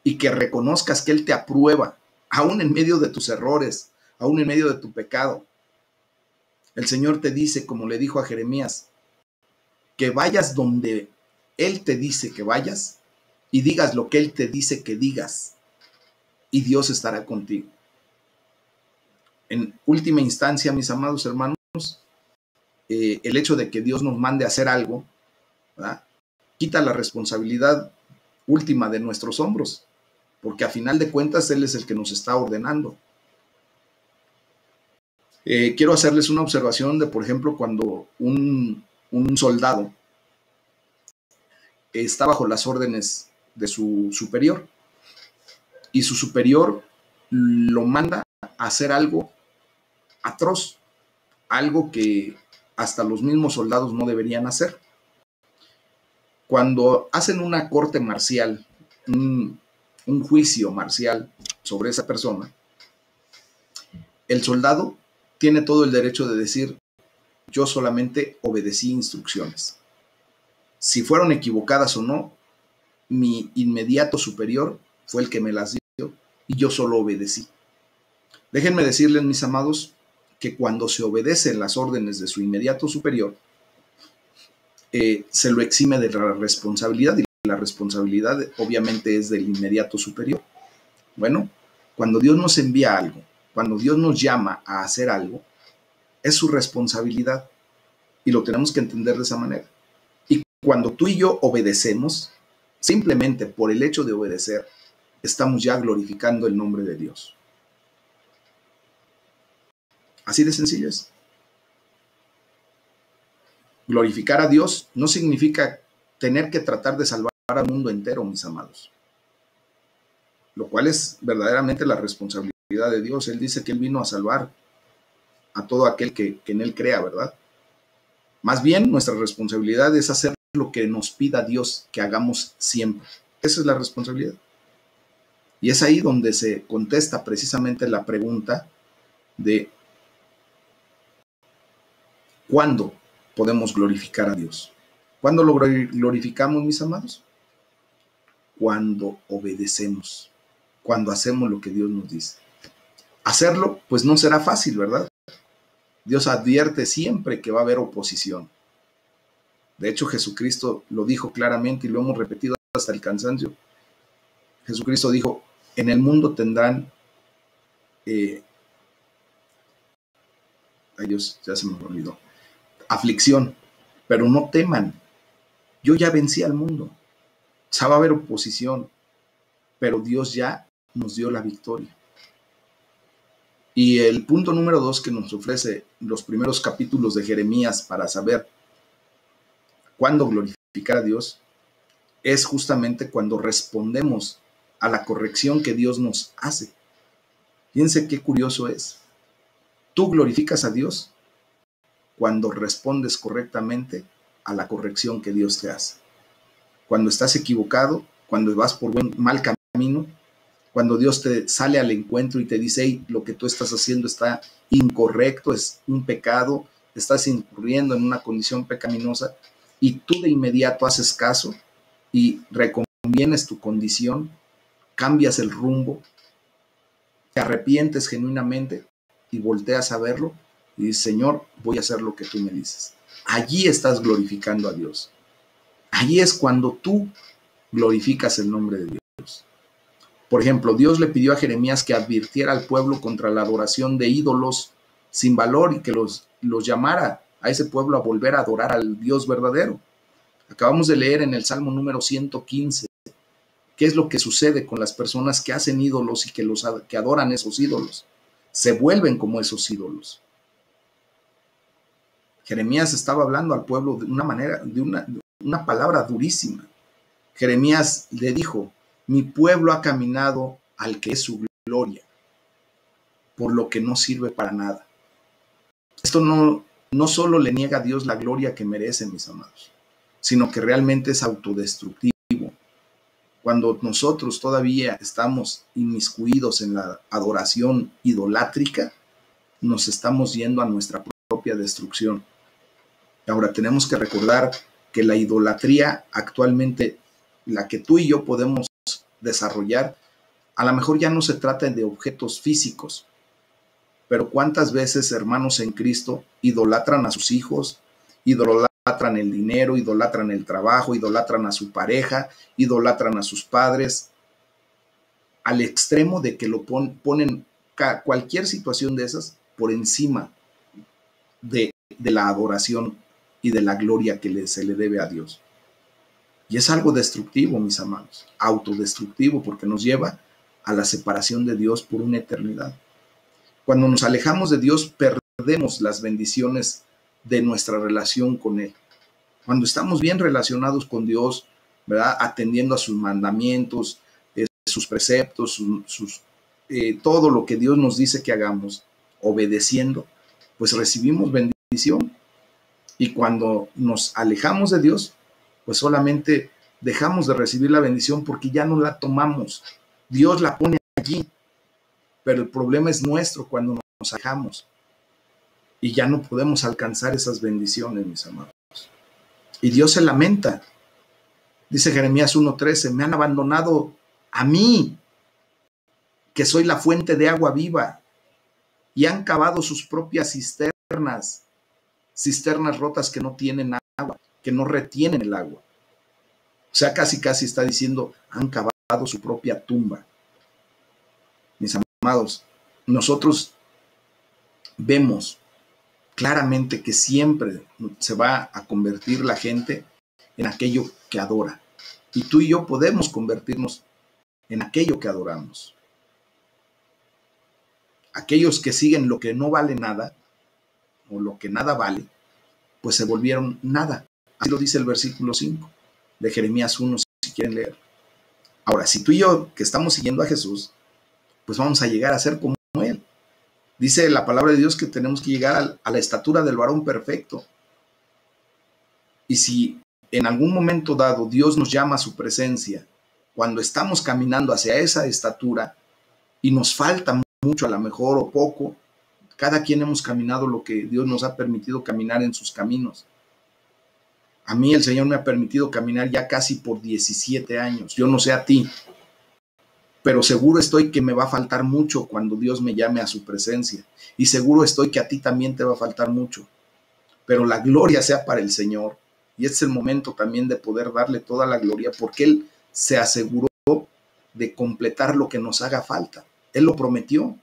y que reconozcas que Él te aprueba, aún en medio de tus errores, aún en medio de tu pecado. El Señor te dice, como le dijo a Jeremías, que vayas donde Él te dice que vayas y digas lo que Él te dice que digas, y Dios estará contigo. En última instancia, mis amados hermanos, el hecho de que Dios nos mande a hacer algo, ¿verdad?, quita la responsabilidad última de nuestros hombros, porque a final de cuentas Él es el que nos está ordenando. Quiero hacerles una observación de, por ejemplo, cuando un soldado está bajo las órdenes de su superior y su superior lo manda a hacer algo atroz, algo que hasta los mismos soldados no deberían hacer. Cuando hacen una corte marcial, un juicio marcial sobre esa persona, el soldado tiene todo el derecho de decir: yo solamente obedecí instrucciones. Si fueron equivocadas o no, mi inmediato superior fue el que me las dio y yo solo obedecí. Déjenme decirles, mis amados, que cuando se obedecen las órdenes de su inmediato superior, se lo exime de la responsabilidad, y la responsabilidad obviamente es del inmediato superior. Bueno, cuando Dios nos envía algo, cuando Dios nos llama a hacer algo, es su responsabilidad y lo tenemos que entender de esa manera. Y cuando tú y yo obedecemos, simplemente por el hecho de obedecer, estamos ya glorificando el nombre de Dios. Así de sencillo es. Glorificar a Dios no significa tener que tratar de salvar al mundo entero, mis amados, lo cual es verdaderamente la responsabilidad de Dios. Él dice que Él vino a salvar a todo aquel que en Él crea, ¿verdad? Más bien, nuestra responsabilidad es hacer lo que nos pida Dios que hagamos siempre. Esa es la responsabilidad. Y es ahí donde se contesta precisamente la pregunta de ¿cuándo podemos glorificar a Dios? ¿Cuándo lo glorificamos, mis amados? Cuando obedecemos, cuando hacemos lo que Dios nos dice. Hacerlo, pues no será fácil, ¿verdad? Dios advierte siempre que va a haber oposición. De hecho, Jesucristo lo dijo claramente y lo hemos repetido hasta el cansancio. Jesucristo dijo: en el mundo tendrán, ay Dios, ya se me olvidó, aflicción, pero no teman, yo ya vencí al mundo. O sea, va a haber oposición, pero Dios ya nos dio la victoria. Y el punto número 2 que nos ofrece los primeros capítulos de Jeremías para saber cuándo glorificar a Dios es justamente cuando respondemos a la corrección que Dios nos hace. Fíjense qué curioso es. Tú glorificas a Dios cuando respondes correctamente a la corrección que Dios te hace. Cuando estás equivocado, cuando vas por mal camino, cuando Dios te sale al encuentro y te dice: hey, lo que tú estás haciendo está incorrecto, es un pecado, estás incurriendo en una condición pecaminosa, y tú de inmediato haces caso y reconvienes tu condición, cambias el rumbo, te arrepientes genuinamente y volteas a verlo y dices: Señor, voy a hacer lo que tú me dices. Allí estás glorificando a Dios. Allí es cuando tú glorificas el nombre de Dios. Por ejemplo, Dios le pidió a Jeremías que advirtiera al pueblo contra la adoración de ídolos sin valor y que los llamara a ese pueblo a volver a adorar al Dios verdadero. Acabamos de leer en el Salmo número 115 qué es lo que sucede con las personas que hacen ídolos y que adoran esos ídolos. Se vuelven como esos ídolos. Jeremías estaba hablando al pueblo de una manera, de una palabra durísima. Jeremías le dijo: mi pueblo ha caminado al que es su gloria, por lo que no sirve para nada. Esto no solo le niega a Dios la gloria que merece, mis amados, sino que realmente es autodestructivo. Cuando nosotros todavía estamos inmiscuidos en la adoración idolátrica, nos estamos yendo a nuestra propia destrucción. Ahora tenemos que recordar que la idolatría actualmente, la que tú y yo podemos desarrollar, a lo mejor ya no se trata de objetos físicos, pero cuántas veces hermanos en Cristo idolatran a sus hijos, idolatran el dinero, idolatran el trabajo, idolatran a su pareja, idolatran a sus padres, al extremo de que lo ponen cualquier situación de esas por encima de la adoración y de la gloria que se le debe a Dios. Y es algo destructivo, mis amados, autodestructivo, porque nos lleva a la separación de Dios por una eternidad. Cuando nos alejamos de Dios, perdemos las bendiciones de nuestra relación con Él. Cuando estamos bien relacionados con Dios, ¿verdad? Atendiendo a sus mandamientos, sus preceptos, todo lo que Dios nos dice que hagamos, obedeciendo, pues recibimos bendición. Y cuando nos alejamos de Dios, pues solamente dejamos de recibir la bendición porque ya no la tomamos. Dios la pone allí, pero el problema es nuestro cuando nos alejamos y ya no podemos alcanzar esas bendiciones, mis amados. Y Dios se lamenta. Dice Jeremías 1:13, me han abandonado a mí, que soy la fuente de agua viva, y han cavado sus propias cisternas rotas que no tienen agua, que no retienen el agua. O sea, casi está diciendo, han cavado su propia tumba. Mis amados, nosotros vemos claramente que siempre se va a convertir la gente en aquello que adora. Y tú y yo podemos convertirnos en aquello que adoramos. Aquellos que siguen lo que no vale nada, o lo que nada vale, pues se volvieron nada. Así lo dice el versículo 5 de Jeremías 1, si quieren leer. Ahora, si tú y yo, que estamos siguiendo a Jesús, pues vamos a llegar a ser como Él. Dice la palabra de Dios que tenemos que llegar a la estatura del varón perfecto. Y si en algún momento dado Dios nos llama a su presencia, cuando estamos caminando hacia esa estatura y nos falta mucho, a lo mejor, o poco, cada quien hemos caminado lo que Dios nos ha permitido caminar en sus caminos. A mí el Señor me ha permitido caminar ya casi por 17 años. Yo no sé a ti, pero seguro estoy que me va a faltar mucho cuando Dios me llame a su presencia. Y seguro estoy que a ti también te va a faltar mucho. Pero la gloria sea para el Señor. Y este es el momento también de poder darle toda la gloria, porque Él se aseguró de completar lo que nos haga falta. Él lo prometió.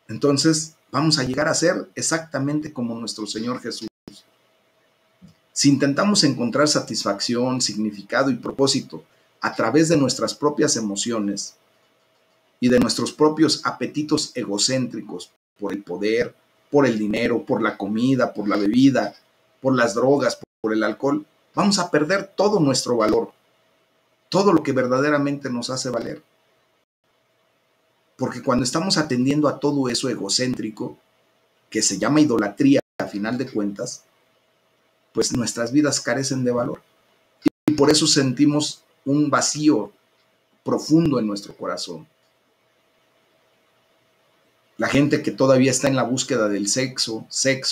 Entonces vamos a llegar a ser exactamente como nuestro Señor Jesús. Si intentamos encontrar satisfacción, significado y propósito a través de nuestras propias emociones y de nuestros propios apetitos egocéntricos por el poder, por el dinero, por la comida, por la bebida, por las drogas, por el alcohol, vamos a perder todo nuestro valor, todo lo que verdaderamente nos hace valer. Porque cuando estamos atendiendo a todo eso egocéntrico, que se llama idolatría a final de cuentas, pues nuestras vidas carecen de valor. Y por eso sentimos un vacío profundo en nuestro corazón. La gente que todavía está en la búsqueda del sexo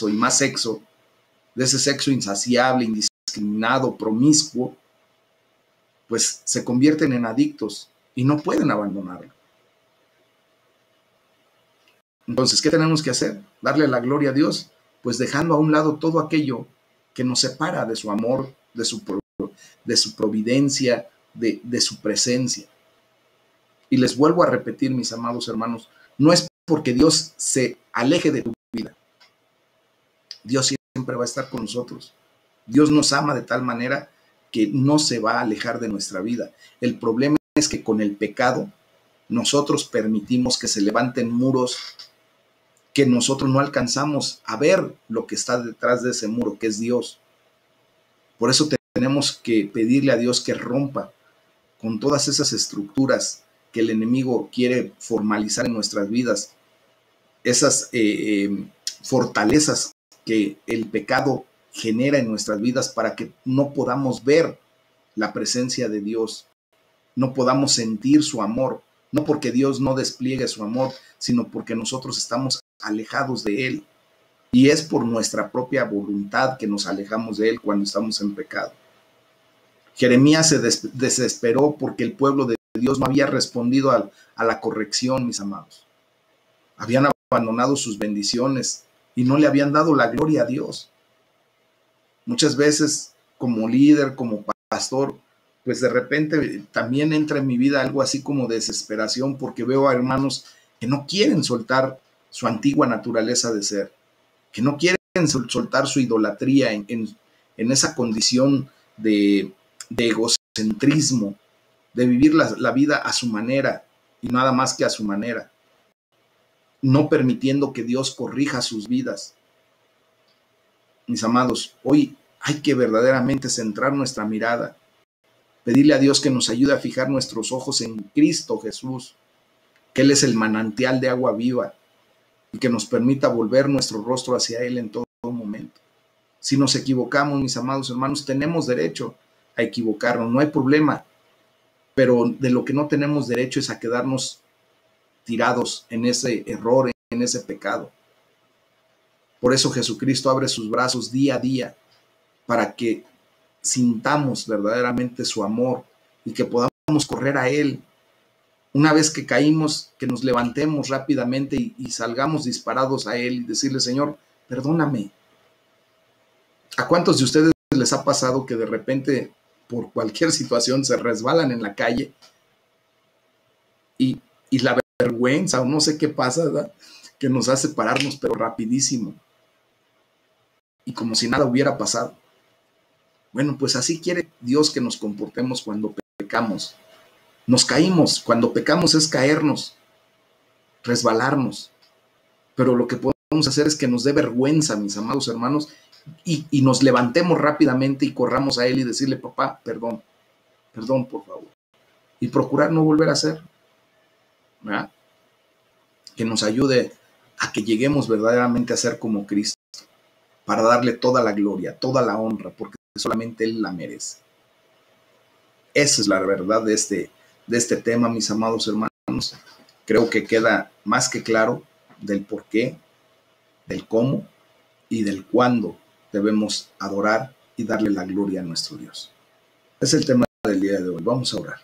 y más sexo, de ese sexo insaciable, indiscriminado, promiscuo, pues se convierten en adictos y no pueden abandonarlo. Entonces, ¿qué tenemos que hacer? Darle la gloria a Dios, pues dejando a un lado todo aquello que nos separa de su amor, de su providencia, de su presencia. Y les vuelvo a repetir, mis amados hermanos, no es porque Dios se aleje de tu vida. Dios siempre va a estar con nosotros. Dios nos ama de tal manera que no se va a alejar de nuestra vida. El problema es que con el pecado nosotros permitimos que se levanten muros que nosotros no alcanzamos a ver lo que está detrás de ese muro, que es Dios. Por eso tenemos que pedirle a Dios que rompa con todas esas estructuras que el enemigo quiere formalizar en nuestras vidas, esas fortalezas que el pecado genera en nuestras vidas para que no podamos ver la presencia de Dios, no podamos sentir su amor, No porque Dios no despliegue su amor, sino porque nosotros estamos alejados de Él. Y es por nuestra propia voluntad que nos alejamos de Él cuando estamos en pecado. Jeremías se desesperó porque el pueblo de Dios no había respondido a la corrección, mis amados. Habían abandonado sus bendiciones y no le habían dado la gloria a Dios. Muchas veces, como líder, como pastor, pues de repente también entra en mi vida algo así como desesperación porque veo a hermanos que no quieren soltar su antigua naturaleza de ser, que no quieren soltar su idolatría en esa condición de egocentrismo, de vivir la vida a su manera y nada más que a su manera, no permitiendo que Dios corrija sus vidas. Mis amados, hoy hay que verdaderamente centrar nuestra mirada, pedirle a Dios que nos ayude a fijar nuestros ojos en Cristo Jesús, que Él es el manantial de agua viva y que nos permita volver nuestro rostro hacia Él en todo momento. Si nos equivocamos, mis amados hermanos, tenemos derecho a equivocarnos, no hay problema, pero de lo que no tenemos derecho es a quedarnos tirados en ese error, en ese pecado. Por eso Jesucristo abre sus brazos día a día para que sintamos verdaderamente su amor y que podamos correr a Él. Una vez que caímos, que nos levantemos rápidamente y salgamos disparados a Él y decirle, Señor, perdóname. ¿A cuántos de ustedes les ha pasado que de repente, por cualquier situación, se resbalan en la calle y la vergüenza o no sé qué pasa, ¿verdad?, que nos hace pararnos, pero rapidísimo, y como si nada hubiera pasado? Bueno, pues así quiere Dios que nos comportemos cuando pecamos. Nos caímos, cuando pecamos es caernos, resbalarnos, pero lo que podemos hacer es que nos dé vergüenza, mis amados hermanos, y nos levantemos rápidamente y corramos a Él y decirle, papá, perdón, perdón por favor, y procurar no volver a hacer, ¿verdad? Que nos ayude a que lleguemos verdaderamente a ser como Cristo, para darle toda la gloria, toda la honra, porque solamente Él la merece. Esa es la verdad de este tema, mis amados hermanos. Creo que queda más que claro del por qué, del cómo y del cuándo debemos adorar y darle la gloria a nuestro Dios. Es el tema del día de hoy. Vamos a orar.